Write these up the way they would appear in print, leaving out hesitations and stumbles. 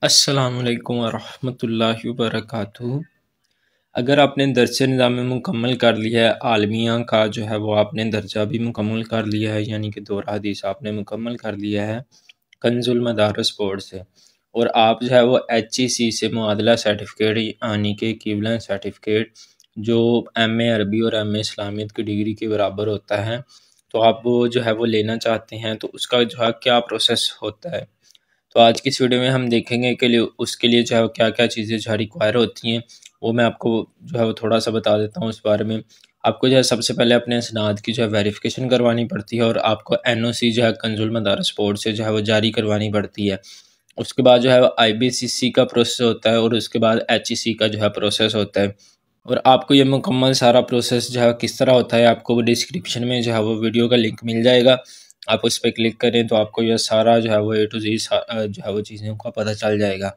अस्सलामुअलैकुम वरहमतुल्लाहि वबरकातुहू। अगर आपने दर्स निज़ाम मुकम्मल कर लिया है, आलमिया का जो है वो आपने दर्जा भी मुकम्मल कर लिया है, यानी कि दौरा हदीस आपने मुकम्मल कर लिया है कंजुल मदारस बोर्ड से, और आप जो है वो HEC से मुआदला सर्टिफिकेट यानी कि इक्विवेलेंट सर्टिफिकेट जो MA अरबी और MA इस्लामियत की डिग्री के बराबर होता है, तो आप वो जो है वो लेना चाहते हैं, तो उसका जो है क्या प्रोसेस होता है। तो आज की इस वीडियो में हम देखेंगे कि उसके लिए जो है क्या क्या चीज़ें जो है रिक्वायर होती हैं, वो मैं आपको जो है वो थोड़ा सा बता देता हूँ उस बारे में। आपको जो है सबसे पहले अपने इसनाद की जो है वेरिफिकेशन करवानी पड़ती है, और आपको NOC जो है कंजुल मदारस बोर्ड से जो है वो जारी करवानी पड़ती है। उसके बाद जो है IBCC का प्रोसेस होता है, और उसके बाद HEC का जो है प्रोसेस होता है। और आपको ये मुकम्मल सारा प्रोसेस जो है किस तरह होता है, आपको वो डिस्क्रिप्शन में जो है वो वीडियो का लिंक मिल जाएगा। आप उस पर क्लिक करें तो आपको यह सारा जो है वो A to Z जो है वो चीज़ों का पता चल जाएगा।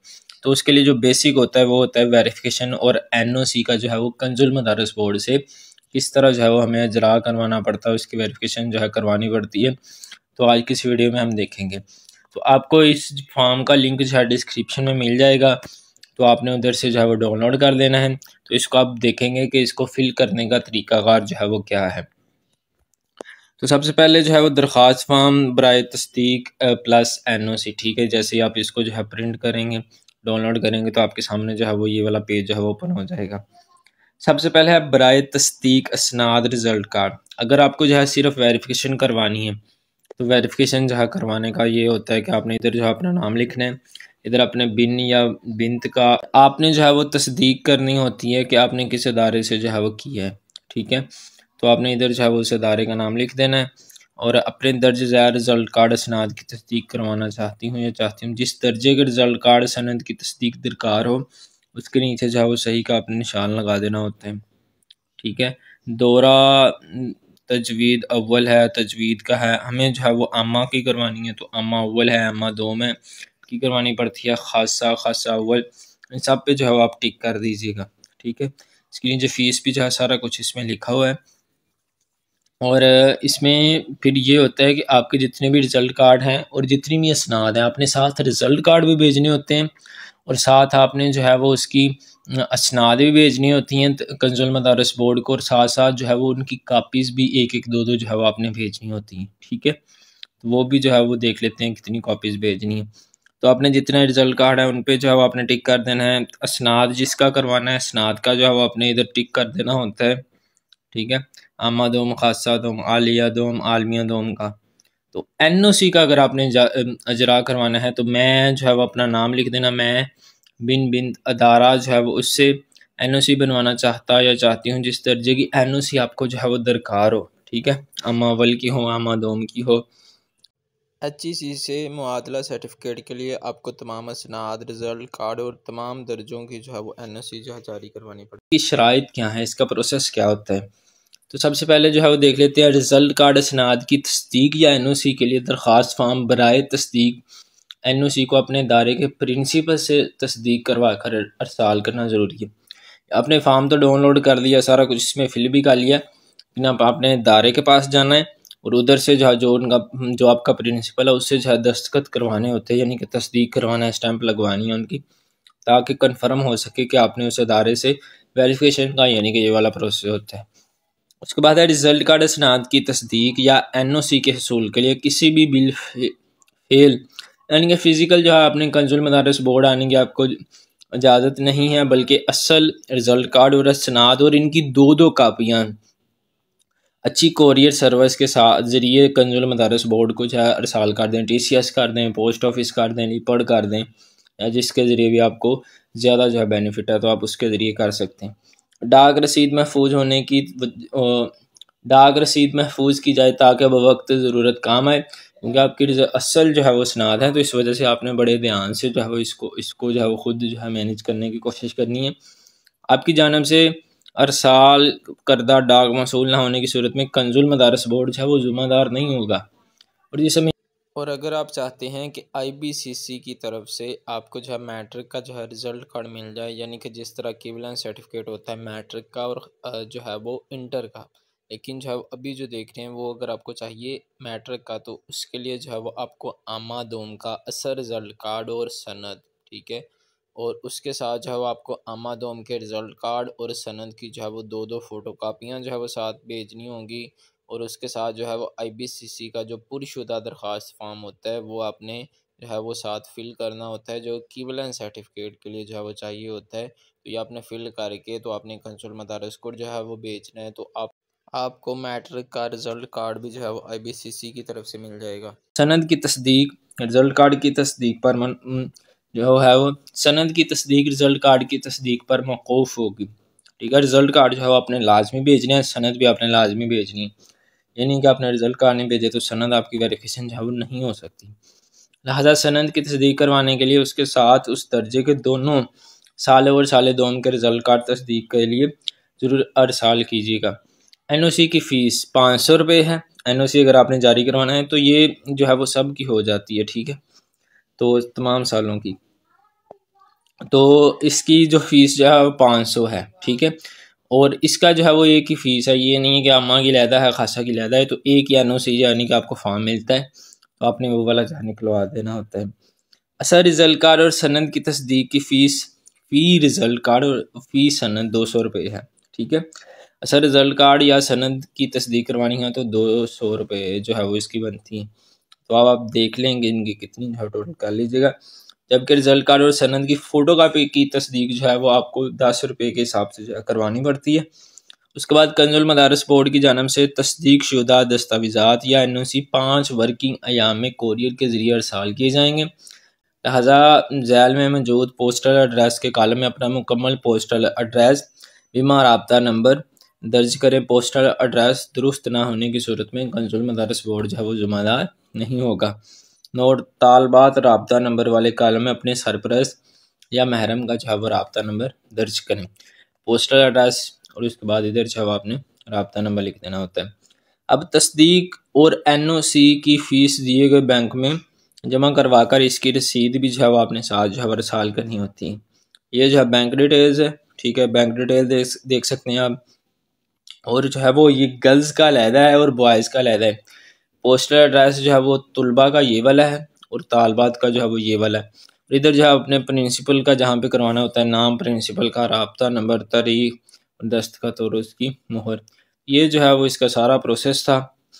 तो उसके लिए जो बेसिक होता है वो होता है वेरिफिकेशन, और NOC का जो है वो कंजुल मदारस बोर्ड से किस तरह जो है वो हमें इजरा करवाना पड़ता है, उसकी वेरिफिकेशन जो है करवानी पड़ती है। तो आज की इस वीडियो में हम देखेंगे। तो आपको इस फॉर्म का लिंक जो है डिस्क्रिप्शन में मिल जाएगा, तो आपने उधर से जो है वो डाउनलोड कर देना है। तो इसको आप देखेंगे कि इसको फिल करने का तरीकाकार जो है वो क्या है। तो सबसे पहले जो है वो दरख्वास्त फॉर्म बराए तस्दीक प्लस NOC, ठीक है। जैसे ही आप इसको जो है प्रिंट करेंगे, डाउनलोड करेंगे, तो आपके सामने जो है वो ये वाला पेज जो है वो ओपन हो जाएगा। सबसे पहले है बराए तस्दीक असनाद रिजल्ट कार्ड। अगर आपको जो है सिर्फ वेरिफिकेशन करवानी है, तो वेरिफिकेशन जो है करवाने का ये होता है कि आपने इधर जो है अपना नाम लिखना है, इधर अपने बिन या बिनत का आपने जो है वो तस्दीक करनी होती है कि आपने किस इदारे से जो है वो किया है, ठीक है। तो आपने इधर जो है वो उस इदारे का नाम लिख देना है, और अपने दर्ज ज़ैल रिज़ल्ट कार्ड सनद की तस्दीक करवाना चाहती हूँ या चाहती हूँ। जिस दर्जे के रिज़ल्ट कार्ड सनद की तस्दीक दरकार हो, उसके नीचे जो है वो सही का आपने निशान लगा देना होता है, ठीक है। दौरा तजवीद अव्वल है, तजवीद का है, हमें जो है वो अम्मा की करवानी है, तो अम्मा अव्वल है, अम्मा दो में की करवानी पड़ती है, खासा खासा अव्वल, इन सब पे जो है वो आप टिक कर दीजिएगा, ठीक है। इसके लिए जो फ़ीस भी जो है सारा कुछ इसमें लिखा हुआ है। और इसमें फिर ये होता है कि आपके जितने भी रिज़ल्ट कार्ड हैं और जितनी भी असनाद हैं, आपने साथ रिज़ल्ट कार्ड भी भेजने होते हैं, और साथ आपने जो है वो उसकी असनाद भी भेजनी होती हैं कंजुल मदारस बोर्ड को, और साथ साथ जो है वो उनकी कापीज़ भी एक एक दो दो जो है वो आपने भेजनी होती हैं, ठीक है। तो वो भी जो है वो देख लेते हैं कितनी कापीज़ भेजनी है। तो आपने जितने रिज़ल्ट कार्ड है उन पे जो है वो आपने टिक कर देना है। असनाद जिसका करवाना है, असनाद का जो है वो आपने इधर टिक कर देना होता है, ठीक है। आमा दोम, खासा दोम, आलिया दोम, आलमिया दोम का। तो NOC का अगर आपने अजरा करवाना है, तो मैं जो है वो अपना नाम लिख देना, मैं बिन बिन अदारा जो है वो उससे NOC बनवाना चाहता या चाहती हूँ जिस दर्जे की NOC आपको जो है वो दरकार हो, ठीक है। अम्मा अव्वल की हो, अम्मा दोम की हो। HEC से मुआदला सर्टिफिकेट के लिए आपको तमाम असनाद, रिज़ल्ट कार्ड और तमाम दर्जों की जो है वो NOC जो है जारी करवानी पड़ेगी। शराइत क्या है, इसका प्रोसेस क्या होता है। तो सबसे पहले जो है वो देख लेते हैं रिज़ल्ट कार्ड असनाद की तस्दीक या NOC के लिए दरख्वास्त फॉर्म बराए तस्दीक NOC को अपने दायरे के प्रिंसिपल से तस्दीक करवा कर अरसाल करना ज़रूरी है। आपने फॉर्म तो डाउनलोड कर लिया, सारा कुछ इसमें फिल भी कर लिया, लेकिन अब आपने दायरे के पास जाना है, और उधर से जो है जो उनका जो आपका प्रिंसिपल है उससे जो है दस्तखत करवाने होते हैं, यानी कि तस्दीक करवाना है, स्टैंप लगवानी है उनकी, ताकि कन्फर्म हो सके कि आपने उस इदारे से वेरिफिकेशन का यानी कि ये वाला प्रोसेस होता है। उसके बाद है रिजल्ट कार्ड असनाद की तस्दीक या NOC के हसूल के लिए किसी भी बिल फेल यानी कि फ़िज़िकल जो है आपने कंजुल मदारस बोर्ड आने की आपको इजाज़त नहीं है, बल्कि असल रिजल्ट कार्ड और असनाद और इनकी दो दो कापियाँ अच्छी कोरियर सर्विस के साथ ज़रिए कंजुल मदारस बोर्ड को जो है अरसाल कर दें, TCS कर दें, पोस्ट ऑफिस कर दें, लिपड़ कर दें, या जिसके ज़रिए भी आपको ज़्यादा जो है बेनिफिट है तो आप उसके ज़रिए कर सकते हैं। डाक रसीद महफूज होने की डाक रसीद महफूज की जाए ताकि वक्त ज़रूरत काम आए, क्योंकि आपकी असल जो है वो सनाद है, तो इस वजह से आपने बड़े ध्यान से जो है वो इसको जो है वो खुद जो है मैनेज करने की कोशिश करनी है। आपकी जानब से अरसाल करदा डाक मसूल ना होने की सूरत में कंजुल मदारस बोर्ड जो है वो ज़िम्मेदार नहीं होगा। और ये समय और अगर आप चाहते हैं कि IBCC की तरफ से आपको जो है मैट्रिक का जो है रिज़ल्ट कार्ड मिल जाए, यानी कि जिस तरह इक्विवेलेंट सर्टिफिकेट होता है मैट्रिक का और जो है वो इंटर का, लेकिन जो है अभी जो देख रहे हैं वो अगर आपको चाहिए मैट्रिक का, तो उसके लिए जो है वो आपको आमा दोम का असर रिज़ल्ट कार्ड और सनद, ठीक है। और उसके साथ जो है वो आपको आमादोम के रिज़ल्ट कार्ड और सनद की जो है वो 2-2 फ़ोटोकॉपियाँ जो है वो साथ भेजनी होंगी। और उसके साथ जो है वो आईबीसीसी का जो पुरशुदा दरख्वास्त फ़ॉर्म होता है वो आपने जो है वो साथ फ़िल करना होता है, जो इक्विवेलेंस सर्टिफिकेट के लिए जो है वो चाहिए होता है। तो ये आपने फ़िल करके तो आपने कंसुल मदारिस को जो है वो भेजना है। तो आपको मैट्रिक का रिज़ल्ट कार्ड भी जो है वो आईबीसीसी की तरफ से मिल जाएगा। सनद की तस्दीक रिज़ल्ट कार्ड की तस्दीक पर जो है वो सनद की तस्दीक रिज़ल्ट कार्ड की तस्दीक पर मौकूफ़ होगी। ठीक है, रिज़ल्ट कार्ड जो है वो आपने लाजमी भेजना है, सनद भी आपने लाजमी भेजनी है। ये नहीं कि आपने रिज़ल्ट कार्ड नहीं भेजे तो सनद आपकी वेरिफिकेशन जो है वो नहीं हो सकती। लिहाजा सनद की तस्दीक करवाने के लिए उसके साथ उस दर्जे के दोनों साल और साल दोम के रिज़ल्ट कार्ड तस्दीक के लिए ज़रूर अरसाल कीजिएगा। एनओसी की फ़ीस 500 रुपये है। एनओसी अगर आपने जारी करवाना है तो ये जो है वो सब की हो जाती है, ठीक है, तो तमाम सालों की। तो इसकी जो फ़ीस जो है वो 500 है, ठीक है। और इसका जो है वो एक ही फ़ीस है, ये नहीं है कि अम्मा की लैदा है खासा की लैदा है। तो एक या एनओसी यानी कि आपको फॉर्म मिलता है तो आपने वो वाला जहाँ निकलवा देना होता है। असर रिज़ल्ट कार्ड और सनद की तस्दीक की फ़ीस फ़ी रिज़ल्ट कार्ड और फ़ी सनद 200 रुपये है, ठीक है। असर रिज़ल्ट कार्ड या सनद की तस्दीक करवानी है तो 200 रुपये जो है वो इसकी बनती है। तो अब आप देख लेंगे इनकी कितनी है, टोटल कर लीजिएगा। जबकि रिज़ल्ट कार्ड और सनद की फ़ोटोकॉपी की तस्दीक जो है वो आपको 10 रुपये के हिसाब से जो है करवानी पड़ती है। उसके बाद कंजुल मदारस बोर्ड की जानब से तस्दीक शुदा दस्तावेज़ात या एनओसी 5 वर्किंग अयाम में कोरियर के ज़रिए अरसाल किए जाएंगे। लिहाजा झैल में मौजूद पोस्टल एड्रेस के कॉलम में अपना मुकम्मल पोस्टल एड्रेस बीमा राब्ता नंबर दर्ज करें। पोस्टल एड्रेस दुरुस्त न होने की सूरत में कंजुल मदारस बोर्ड जो है वो ज़िम्मेदार नहीं होगा। नोट तालबात राब्ता नंबर वाले कॉलम में अपने सरपरस्त या महरम का जो है वो राब्ता नंबर दर्ज करें। पोस्टल एड्रेस और उसके बाद इधर जो है आपने राब्ता नंबर लिख देना होता है। अब तस्दीक और एनओसी की फ़ीस दिए गए बैंक में जमा करवा कर इसकी रसीद भी जो है वो आपने साथ जो है वो रसाल करनी होती है। ये जो है बैंक डिटेल्स है, ठीक है, बैंक डिटेल देख सकते हैं आप। और जो है वो ये गर्ल्स का अलहदा है और बॉयज़ का अलहदा है। पोस्टल एड्रेस जो है वो तुलबा का ये वाला है और तालबात का जो है वो ये वाला है। और इधर जो है अपने प्रिंसिपल का जहाँ पे करवाना होता है नाम प्रिंसिपल का, राब्ता नंबर, तारीख, दस्तखत और उसकी मोहर। ये जो है वो इसका सारा प्रोसेस था।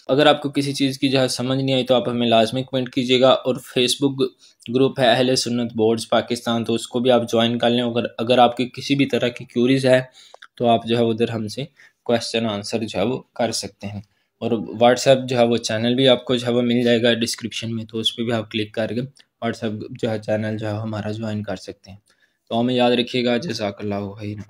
अगर आपको किसी चीज़ की जो है समझ नहीं आई तो आप हमें लाजमी कमेंट कीजिएगा। और फेसबुक ग्रुप है अहले सुन्नत बोर्ड्स पाकिस्तान, तो उसको भी आप ज्वाइन कर लें। अगर आपकी किसी भी तरह की क्यूरीज है तो आप जो है उधर हमसे क्वेश्चन आंसर जो है वो कर सकते हैं। और व्हाट्सएप जो है वो चैनल भी आपको जो है वो मिल जाएगा डिस्क्रिप्शन में, तो उस पर भी आप क्लिक करके व्हाट्सएप जो है चैनल जो है हमारा ज्वाइन कर सकते हैं। तो हमें याद रखिएगा। जज़ाकल्लाहु खैर।